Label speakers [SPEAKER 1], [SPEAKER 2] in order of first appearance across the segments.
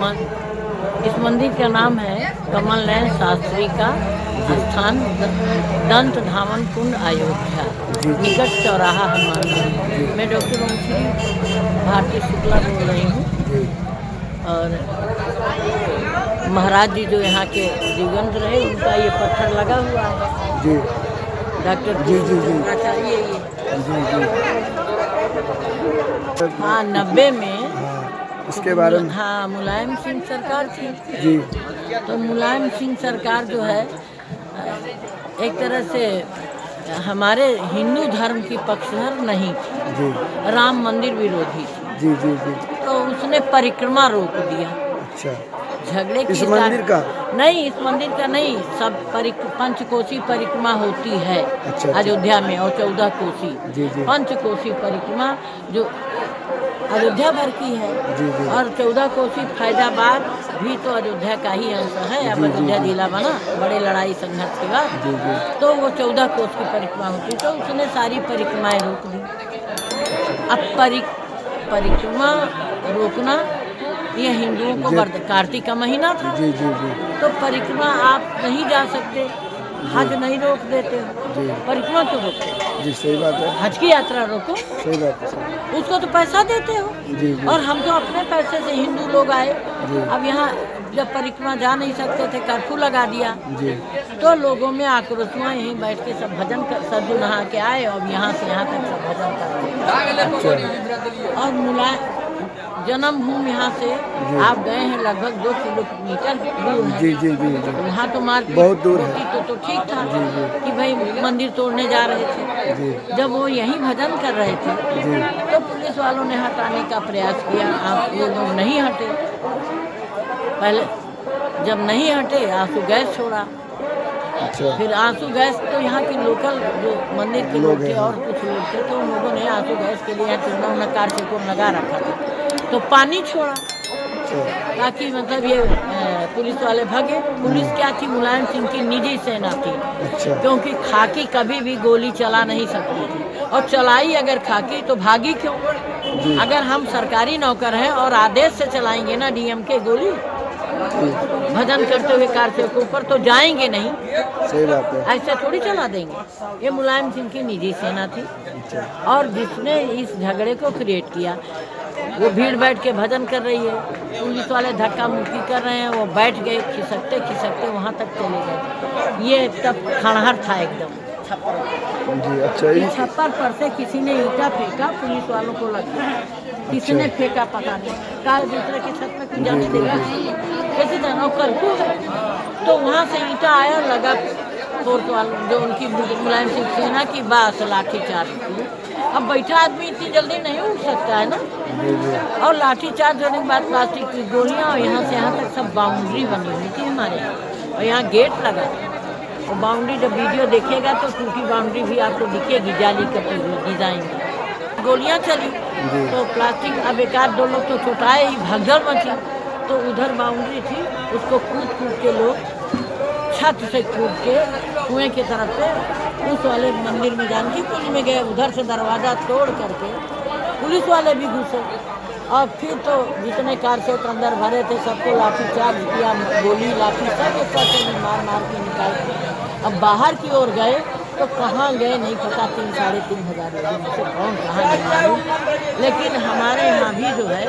[SPEAKER 1] इस मंदिर का नाम है कमल नयन शास्त्री का स्थान दंत धामन कुंड अयोध्या, निकट चौराहा हनुमान मंदिर। मैं डॉक्टर ओमश्री भारती शुक्ला बोल रही हूँ। और महाराज जी जो यहाँ के दिवंगत रहे, उनका ये पत्थर लगा हुआ है जी। डॉक्टर आचार्य ये हाँ 90 में
[SPEAKER 2] इसके बारे में
[SPEAKER 1] हाँ मुलायम सिंह सरकार थी
[SPEAKER 2] जी।
[SPEAKER 1] तो मुलायम सिंह सरकार जो है एक तरह से हमारे हिंदू धर्म की पक्षधर नहीं थी
[SPEAKER 2] जी।
[SPEAKER 1] राम मंदिर विरोधी थी
[SPEAKER 2] जी जी जी।
[SPEAKER 1] तो उसने परिक्रमा रोक दिया।
[SPEAKER 2] अच्छा,
[SPEAKER 1] झगड़े
[SPEAKER 2] इस मंदिर का
[SPEAKER 1] नहीं, इस मंदिर का नहीं, सब पंचकोसी परिक्रमा होती है
[SPEAKER 2] अच्छा।
[SPEAKER 1] अयोध्या में और 14 कोसी
[SPEAKER 2] जी जी।
[SPEAKER 1] पंचकोसी परिक्रमा जो अयोध्या भर की है
[SPEAKER 2] जी जी।
[SPEAKER 1] और 14 कोसी फैजाबाद भी तो अयोध्या का ही अंश है। अब अयोध्या जिला बना बड़े लड़ाई संघर्ष के बाद तो वो 14 कोस की परिक्रमा होती तो उसने सारी परिक्रमाएं रोक दी। अब परिक्रमा रोकना ये हिंदुओं को कार्तिक का महीना था
[SPEAKER 2] जी जी जी।
[SPEAKER 1] तो परिक्रमा आप नहीं जा सकते, हज नहीं रोक देते हो, परिक्रमा क्यों रोकते
[SPEAKER 2] जी? सही बात है,
[SPEAKER 1] हज की यात्रा रोको।
[SPEAKER 2] सही बात है,
[SPEAKER 1] उसको तो पैसा देते हो
[SPEAKER 2] जी जी।
[SPEAKER 1] और हम तो अपने पैसे से हिंदू लोग आए। अब यहाँ जब परिक्रमा जा नहीं सकते थे, कर्फ्यू लगा दिया
[SPEAKER 2] जी।
[SPEAKER 1] तो लोगों में आक्रोश हुआ, यहीं बैठ के सब भजन कर सरजू नहा के आए और यहाँ से यहाँ तक सब भजन करते।
[SPEAKER 2] अच्छा।
[SPEAKER 1] और जन्मभूमि यहाँ से आप गए हैं लगभग 2 किलोमीटर दूर है।
[SPEAKER 2] जी जी जी जी।
[SPEAKER 1] वहाँ तो मार्केट
[SPEAKER 2] बहुत दूर है
[SPEAKER 1] तो ठीक था
[SPEAKER 2] जी जी।
[SPEAKER 1] कि भाई मंदिर तोड़ने जा रहे थे
[SPEAKER 2] जी।
[SPEAKER 1] जब वो यहीं भजन कर रहे थे
[SPEAKER 2] जी।
[SPEAKER 1] तो पुलिस वालों ने हटाने का प्रयास किया। आप वो लोग नहीं हटे, पहले जब नहीं हटे आंसू गैस छोड़ा।
[SPEAKER 2] अच्छा।
[SPEAKER 1] फिर आंसू गैस तो यहाँ के लोकल जो मंदिर के लोग थे और कुछ लोग थे तो उन लोगों ने आंसू गैस के लिए चुनाव कार से को लगा रखा था तो पानी छोड़ा ताकि मतलब ये पुलिस वाले भागे। पुलिस क्या थी, मुलायम सिंह की निजी सेना थी।
[SPEAKER 2] अच्छा।
[SPEAKER 1] क्योंकि खाकी कभी भी गोली चला नहीं सकती थी और चलाई अगर खाकी तो भागी क्यों? अगर हम सरकारी नौकर हैं और आदेश से चलाएंगे ना डीएम के गोली भजन करते हुए कार से ऊपर तो जाएंगे नहीं।
[SPEAKER 2] सही बात है,
[SPEAKER 1] ऐसे थोड़ी चला देंगे। ये मुलायम सिंह की निजी सेना थी और जिसने इस झगड़े को क्रिएट किया वो भीड़ बैठ के भजन कर रही है, पुलिस वाले धक्का मुक्की कर रहे हैं, वो बैठ गए खिसकते खिसकते वहाँ तक चले गए। ये तब खड़हर था एकदम छप्पर
[SPEAKER 2] जी। अच्छा,
[SPEAKER 1] छप्पर पर से किसी ने ईंटा फेंका, पुलिस वालों को लगा किसने फेंका पता नहीं, कार दूसरे की छत में क्यों जाने देगा, कैसे जाना कल को। तो वहाँ से ईंटा आया लगा फोर्स वालों जो उनकी मुलायम सिंह सेना की बात लाठी चार्ज। अब बैठा आदमी इतनी जल्दी नहीं उठ सकता है ना। और लाठी चार्ज होने के बाद प्लास्टिक की गोलियां और यहाँ से यहाँ तक सब बाउंड्री बनी हुई थी हमारे यहाँ और यहाँ गेट लगा। और बाउंड्री जब वीडियो देखेगा तो टूटी बाउंड्री भी आपको दिखेगी जाली कटी हुई डिजाइन की। गोलियां चली तो प्लास्टिक अब एक आध 2 लोग तो चोटाए ही भगदड़ मची। तो उधर बाउंड्री थी उसको कूद कूद के लोग छत से कूद के कुएं की तरफ से उस वाले मंदिर में जानकी पुल में गए। उधर से दरवाज़ा तोड़ करके पुलिस वाले भी घुसे और फिर तो जितने कार से अंदर भरे थे सबको लाठी चार्ज किया, गोली लाठी सब एक साथ मार मार के निकाल के अब बाहर की ओर गए तो कहाँ गए नहीं पता। 3-3.5 हज़ार लोगों से कौन कहाँ नहीं मालूम। लेकिन हमारे यहाँ भी जो है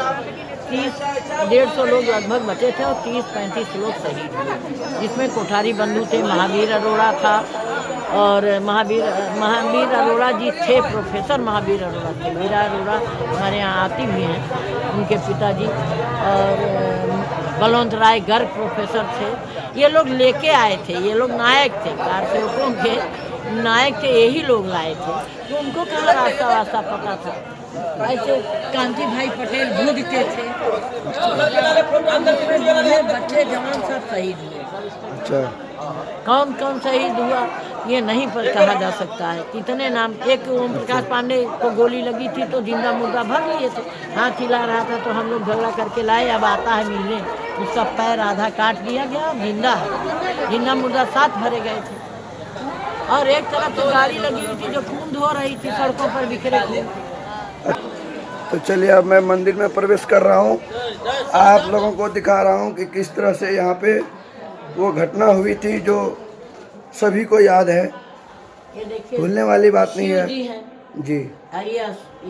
[SPEAKER 1] 30-150 लोग लगभग बचे थे और 30-35 लोग शहीद हुए, जिसमें कोठारी बंधु थे, महावीर अरोड़ा था और महावीर अरोड़ा जी थे, प्रोफेसर महावीर अरोड़ा थे। मीरा अरोड़ा हमारे यहाँ आती भी हैं, उनके पिताजी। और बलवंत राय गर्ग प्रोफेसर थे। ये लोग लेके आए थे, ये लोग नायक थे, कारसेवकों के नायक थे, यही लोग लाए थे। तो उनको कहाँ रास्ता वास्ता पता था। ऐसे कांति भाई पटेल भूज के थे, बच्चे जवान सब शहीद हुए।
[SPEAKER 2] अच्छा।
[SPEAKER 1] कौन कौन शहीद हुआ ये नहीं पर कहा जा सकता है। कितने नाम, एक ओम प्रकाश पांडे को गोली लगी थी तो जिंदा मुर्दा भर लिए थे, हाथ हिला रहा था तो हम लोग झगड़ा करके लाए, अब आता है मिलने, उसका पैर आधा काट दिया गया, जिंदा है, जिंदा मुर्दा साथ भरे गए थे। और एक तरफ तो गाड़ी लगी हुई थी जो खून धो रही थी, सड़कों पर बिखरे थे।
[SPEAKER 2] तो चलिए अब मैं मंदिर में प्रवेश कर रहा हूँ, आप लोगों को दिखा रहा हूँ कि किस तरह से यहाँ पे वो घटना हुई थी जो सभी को याद है,
[SPEAKER 1] ये देखिए
[SPEAKER 2] भूलने वाली बात नहीं
[SPEAKER 1] शिव
[SPEAKER 2] है।
[SPEAKER 1] जी हैं।
[SPEAKER 2] जी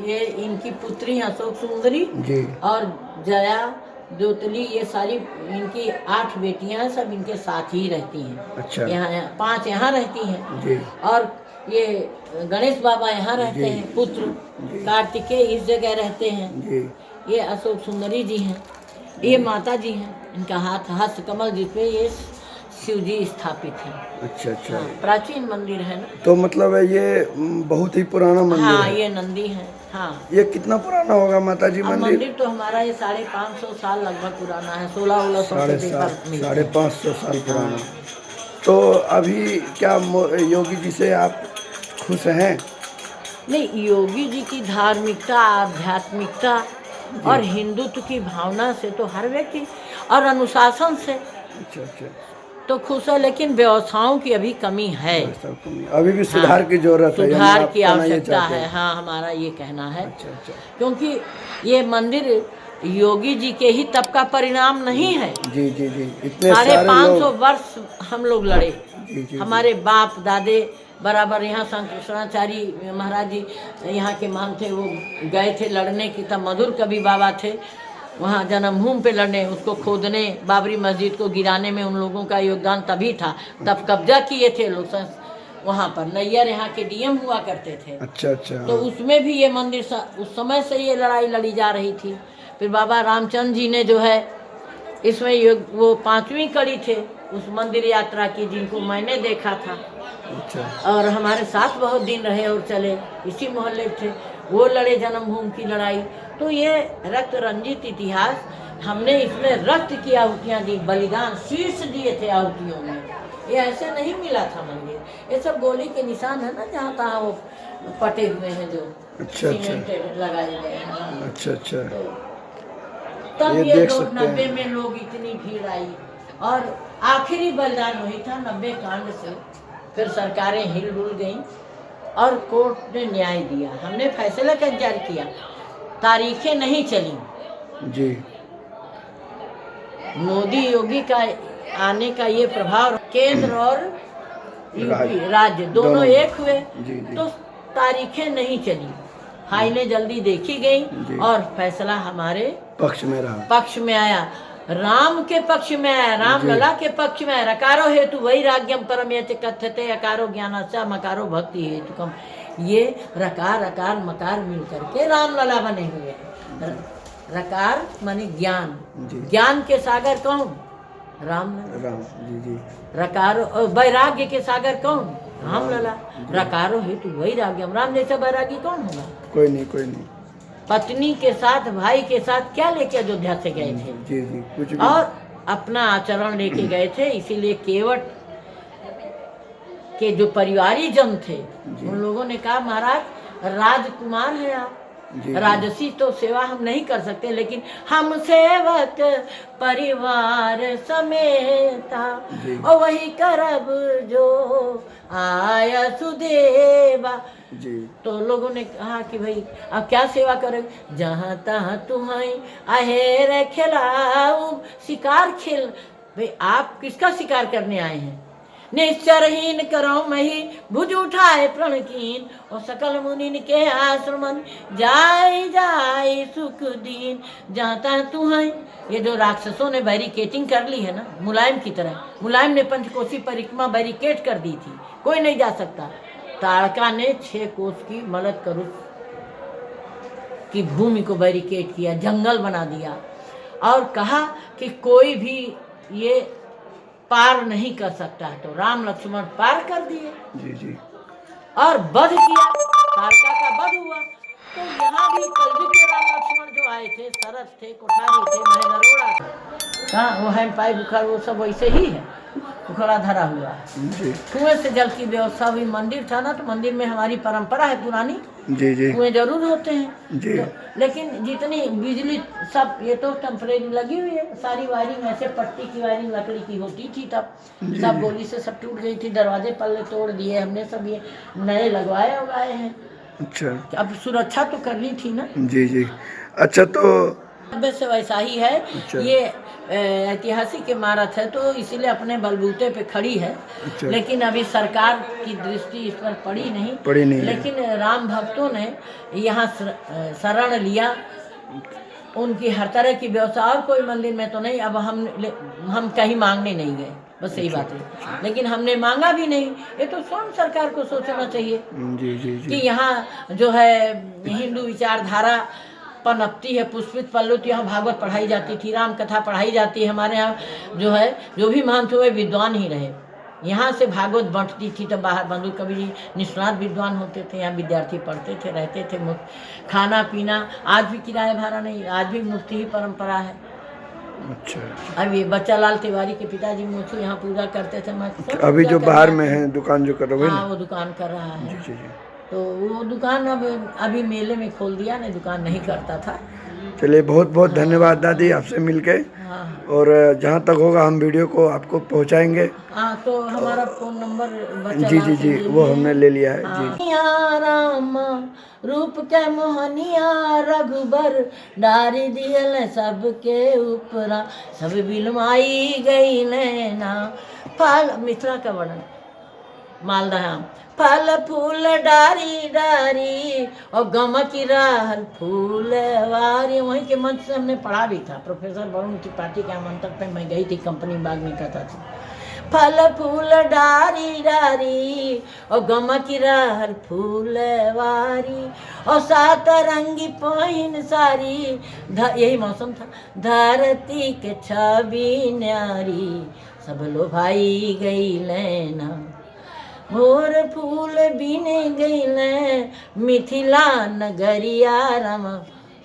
[SPEAKER 1] ये इनकी पुत्री हैं अशोक सुंदरी
[SPEAKER 2] जी
[SPEAKER 1] और जया ज्योतली, ये सारी इनकी 8 बेटियां हैं, सब इनके साथ ही रहती हैं।
[SPEAKER 2] अच्छा।
[SPEAKER 1] यहाँ 5 यहाँ रहती हैं
[SPEAKER 2] जी
[SPEAKER 1] और ये गणेश बाबा यहाँ रहते
[SPEAKER 2] जी।
[SPEAKER 1] हैं, पुत्र कार्तिकेय इस जगह रहते हैं।
[SPEAKER 2] जी
[SPEAKER 1] ये अशोक सुंदरी जी हैं, ये माता जी हैं, इनका हाथ हस्त कमल जिसपे ये शिव जी स्थापित हैं।
[SPEAKER 2] अच्छा अच्छा।
[SPEAKER 1] हाँ, प्राचीन मंदिर है ना।
[SPEAKER 2] तो मतलब ये बहुत ही पुराना मंदिर
[SPEAKER 1] हाँ
[SPEAKER 2] है।
[SPEAKER 1] ये नंदी है। हाँ
[SPEAKER 2] ये कितना पुराना होगा माता जी
[SPEAKER 1] अब
[SPEAKER 2] मंदिर?
[SPEAKER 1] मंदिर तो हमारा ये 550 साल लगभग पुराना है, 1600 के पेपर मिलते हैं।
[SPEAKER 2] 550 साल पुराना। तो अभी क्या योगी जी से आप खुश हैं?
[SPEAKER 1] नहीं, योगी जी की धार्मिकता, आध्यात्मिकता और हिंदुत्व की भावना से तो हर व्यक्ति, और अनुशासन से
[SPEAKER 2] अच्छा अच्छा।
[SPEAKER 1] तो खुश है, लेकिन व्यवस्थाओं की अभी कमी है।
[SPEAKER 2] अभी भी सुधार की जरूरत है,
[SPEAKER 1] सुधार
[SPEAKER 2] यानी
[SPEAKER 1] की
[SPEAKER 2] आप कहना ये
[SPEAKER 1] आवश्यकता
[SPEAKER 2] चाहते
[SPEAKER 1] है।
[SPEAKER 2] हैं।
[SPEAKER 1] हाँ हमारा ये कहना है।
[SPEAKER 2] अच्छा अच्छा।
[SPEAKER 1] क्योंकि ये मंदिर योगी जी के ही तप का परिणाम नहीं है।
[SPEAKER 2] जी जी जी। इतने सारे
[SPEAKER 1] 550
[SPEAKER 2] लोग।
[SPEAKER 1] वर्ष हम लोग लड़े।
[SPEAKER 2] जी जी।
[SPEAKER 1] हमारे बाप दादे बराबर यहाँ शंकराचार्य महाराज जी यहाँ के महान थे, वो गए थे लड़ने की, तब मधुर कवि बाबा थे वहाँ जन्मभूमि पे लड़ने, उसको खोदने, बाबरी मस्जिद को गिराने में उन लोगों का योगदान तभी था। तब कब्जा किए थे लोग वहाँ पर। नैयर यहाँ के डीएम हुआ करते थे।
[SPEAKER 2] अच्छा अच्छा।
[SPEAKER 1] तो उसमें भी ये मंदिर उस समय से ये लड़ाई लड़ी जा रही थी। फिर बाबा रामचंद्र जी ने जो है इसमें वो 5वीं कड़ी थे उस मंदिर यात्रा की, जिनको मैंने देखा था।
[SPEAKER 2] अच्छा।
[SPEAKER 1] और हमारे साथ बहुत दिन रहे और चले, इसी मोहल्ले थे, वो लड़े जन्मभूमि की लड़ाई। तो ये रक्त रंजित इतिहास, हमने इसमें रक्त की आहुतियाँ दी, बलिदान शीर्ष दिए थे आहुतियों में। ये ऐसे नहीं मिला था मंदिर, ये सब गोली के निशान है ना, जहाँ तहाँ वो पटे हुए हैं जो
[SPEAKER 2] अच्छा अच्छा।
[SPEAKER 1] सीमेंट लगाए गए हैं।
[SPEAKER 2] अच्छा अच्छा।
[SPEAKER 1] तब
[SPEAKER 2] ये
[SPEAKER 1] ये
[SPEAKER 2] देख
[SPEAKER 1] 90 में लोग इतनी भीड़ आई और आखिरी बलिदान वही था 90 कांड से। फिर सरकारें हिलडुल गईं और कोर्ट ने न्याय दिया, हमने फैसला का इंतजार किया, तारीखें नहीं चली।
[SPEAKER 2] जी।
[SPEAKER 1] मोदी योगी का आने का ये प्रभाव, केंद्र और यूपी राज्य दोनों एक हुए।
[SPEAKER 2] जी जी।
[SPEAKER 1] तो तारीखें नहीं चली, फाइलें जल्दी देखी गई और फैसला हमारे
[SPEAKER 2] पक्ष में रहा,
[SPEAKER 1] पक्ष में आया, राम के पक्ष में आया, राम लला के पक्ष में आया। रकारो हेतु वैराग्यम परम यति कथ्यते, अकारो ज्ञानाच्च मकारो भक्ति हेतु कम। ये रकार अकार मकार मिल करके राम लला बने हुए हैं। रकार माने ज्ञान, ज्ञान के सागर कौन? राम लला।
[SPEAKER 2] राम जी जी।
[SPEAKER 1] रकारो वैराग्य के सागर कौन? राम लला। रकारो हेतु वैराग्यम, राम जैसा वैरागी कौन होगा? कोई नहीं, कोई नहीं। पत्नी के साथ, भाई के साथ क्या लेके अयोध्या से गए थे?
[SPEAKER 2] जी जी, कुछ भी।
[SPEAKER 1] और अपना आचरण लेके गए थे। इसीलिए केवट के जो परिवारी जन थे उन लोगों ने कहा महाराज राजकुमार हैं आप, राजसी तो सेवा हम नहीं कर सकते, लेकिन हम सेवक परिवार समेता और वही करब जो आया सुदेवा।
[SPEAKER 2] जी।
[SPEAKER 1] तो लोगों ने कहा कि भाई अब क्या सेवा करें, जहाँ तहाँ तुम्हारी आहेर खिलाऊं शिकार खेल। भाई आप किसका शिकार करने आए हैं? निश्चरहीन करो मही भुज उठाए प्रणकीन, और सकल मुनिन के आश्रमन जाय जाय सुख दीन। जहाँ तहाँ तुम्हारी, ये जो राक्षसों ने बैरिकेटिंग कर ली है ना, मुलायम की तरह, मुलायम ने पंचकोशी परिक्रमा बैरिकेड कर दी थी, कोई नहीं जा सकता। ताड़का ने 6 कोस की मलक करुष की भूमि को बैरिकेड किया, जंगल बना दिया और कहा कि कोई भी ये पार नहीं कर सकता है। तो राम लक्ष्मण पार कर दिए
[SPEAKER 2] जी जी
[SPEAKER 1] और वध किया, ताड़का का वध हुआ। तो यहाँ भी कलयुग के राम लक्ष्मण जो आए थे, शरद थे, कोठारी थे, नरोड़ा थे, हाँ वो हैंड पाइप बुखार वो सब वैसे ही है, उखड़ा धरा हुआ है। कुएं से जल की व्यवस्था हुई। मंदिर था ना, तो मंदिर में हमारी परंपरा है पुरानी,
[SPEAKER 2] जी जी,
[SPEAKER 1] कुएं जरूर होते हैं
[SPEAKER 2] जी।
[SPEAKER 1] तो, लेकिन जितनी बिजली सब ये तो टेम्परेरी लगी हुई है, सारी वायरिंग ऐसे पट्टी की वायरिंग लकड़ी की होती थी, तब सब गोली से सब टूट गई थी, दरवाजे पल्ले तोड़ दिए हमने, सब ये नए लगवाए उगाए हैं।
[SPEAKER 2] अच्छा
[SPEAKER 1] अब सुरक्षा तो करनी थी ना।
[SPEAKER 2] जी जी। अच्छा तो
[SPEAKER 1] वैसे वैसा ही है।
[SPEAKER 2] अच्छा।
[SPEAKER 1] ये ऐतिहासिक इमारत है तो इसीलिए अपने बलबूते पे खड़ी है।
[SPEAKER 2] अच्छा।
[SPEAKER 1] लेकिन अभी सरकार की दृष्टि इस पर पड़ी नहीं।
[SPEAKER 2] है।
[SPEAKER 1] लेकिन राम भक्तों ने यहाँ शरण लिया, उनकी हर तरह की व्यवस्था। और कोई मंदिर में तो नहीं। अब हम कहीं मांगने नहीं गए, बस यही बात है। लेकिन हमने मांगा भी नहीं। ये तो स्वयं सरकार को सोचना चाहिए
[SPEAKER 2] जी जी
[SPEAKER 1] कि
[SPEAKER 2] जी।
[SPEAKER 1] यहाँ जो है हिंदू विचारधारा पनपती है, पुष्पित पल्लवित। यहाँ भागवत पढ़ाई जाती थी, राम कथा पढ़ाई जाती है। हमारे यहाँ जो है जो भी महंत हुए विद्वान ही रहे। यहाँ से भागवत बंटती थी तो बाहर बंधु कवि जी निष्णात विद्वान होते थे। यहाँ विद्यार्थी पढ़ते थे, रहते थे मुफ्त। खाना पीना आज भी किराया भाड़ा नहीं, आज भी मुफ्त ही परंपरा है।
[SPEAKER 2] अच्छा।
[SPEAKER 1] अब ये बच्चा लाल तिवारी के पिताजी मुझसे यहाँ पूजा करते थे। मैं
[SPEAKER 2] अभी जो बाहर में है दुकान जो कर रहे हो
[SPEAKER 1] हाँ वो दुकान कर रहा है।
[SPEAKER 2] जी जी जी।
[SPEAKER 1] तो वो दुकान अब अभी मेले में खोल दिया ना, दुकान नहीं करता था।
[SPEAKER 2] चलिए बहुत बहुत धन्यवाद दादी आपसे मिलके।
[SPEAKER 1] हाँ
[SPEAKER 2] और जहाँ तक होगा हम वीडियो को आपको पहुँचाएंगे।
[SPEAKER 1] हाँ। तो हमारा फोन नंबर बच्चा
[SPEAKER 2] जी
[SPEAKER 1] लाल
[SPEAKER 2] जी
[SPEAKER 1] से
[SPEAKER 2] जी
[SPEAKER 1] दे
[SPEAKER 2] वो
[SPEAKER 1] दिए।
[SPEAKER 2] हमने ले लिया है
[SPEAKER 1] हाँ।
[SPEAKER 2] जी।
[SPEAKER 1] या राम रूप के मोहनिया रघुबर डारी दियल सबके ऊपरा, सब बिलमाई गई नैना। फल मिथिला का वर्णन मालदह आम। फल फूल डारी डारी और गमकी रहल फूल वारी। वहीं के मंच से हमने पढ़ा भी था। प्रोफेसर वरुण त्रिपाठी के आमंत्रण पे मैं गई थी, कंपनी बाग में कथा थी। फल फूल डारी डारी और गमकी रहल फूल वारी और सात रंगी पहिन सारी। यही मौसम था। धरती के छवि न्यारी सब लोभाई गई नैना। भोर फूल बिने गई मिथिला नगरिया रमा,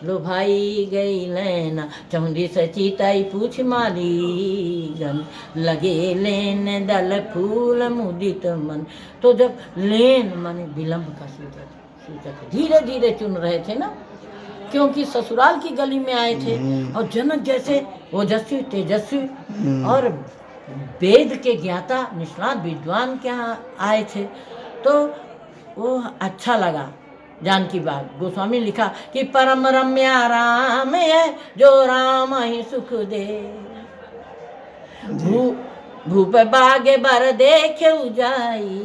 [SPEAKER 1] लोभाई गई नैना। चौंदी सचिताई पूछ माली गन, लगे लेन दल फूल मुदित मन। तो जब लेन माने विलंब का सूचक धीरे धीरे चुन रहे थे ना, क्योंकि ससुराल की गली में आए थे और जनक जैसे ओजस्वी तेजस्वी और वेद के ज्ञाता निष्णात विद्वान के यहाँ आए थे। तो वो अच्छा लगा। जानकी बाग गोस्वामी लिखा कि परम रम्या राम है जो राम ही सुख दे। भूप बागे बर देखे उजाई,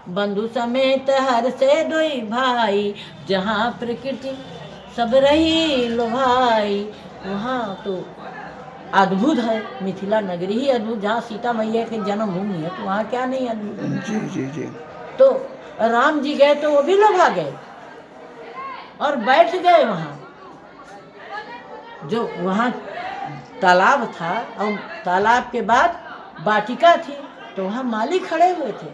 [SPEAKER 1] बंधु समेत हर से दोई भाई। जहाँ प्रकृति सब रही लोभाई, वहाँ तो अद्भुत है। मिथिला नगरी ही अद्भुत, जहाँ सीता मैया की जन्मभूमि है, तो वहाँ क्या नहीं अद्भुत है।
[SPEAKER 2] जी जी जी।
[SPEAKER 1] तो राम जी गए तो वो भी लोभा गए और बैठ गए वहाँ। जो वहाँ तालाब था और तालाब के बाद वाटिका थी, तो वहाँ माली खड़े हुए थे।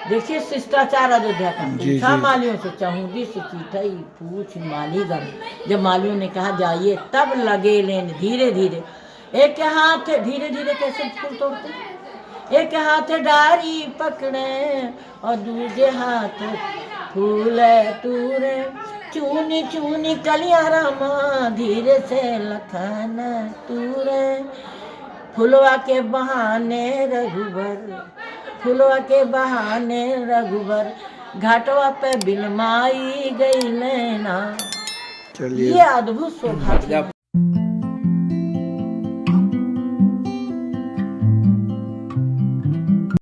[SPEAKER 1] देखिए शिष्टाचार अयोध्या का। पूछा मालियों से, चहुदी से चीठई पूछ मालीगण। जब मालियों ने कहा जाइए, तब लगे लेन धीरे धीरे। एक हाथ धीरे धीरे कैसे फूल तोड़ते, एक हाथ डारी पकड़े और दूसरे हाथ फूल तूरे। चूनी चूनी कलिया रामा धीरे से लखन तूरे। फुलवा के बहाने रघुबर, फुलवा के बहाने रघुबर, घाटवा पे बिलमाई गई नैना। ये अद्भुत शोभा थी।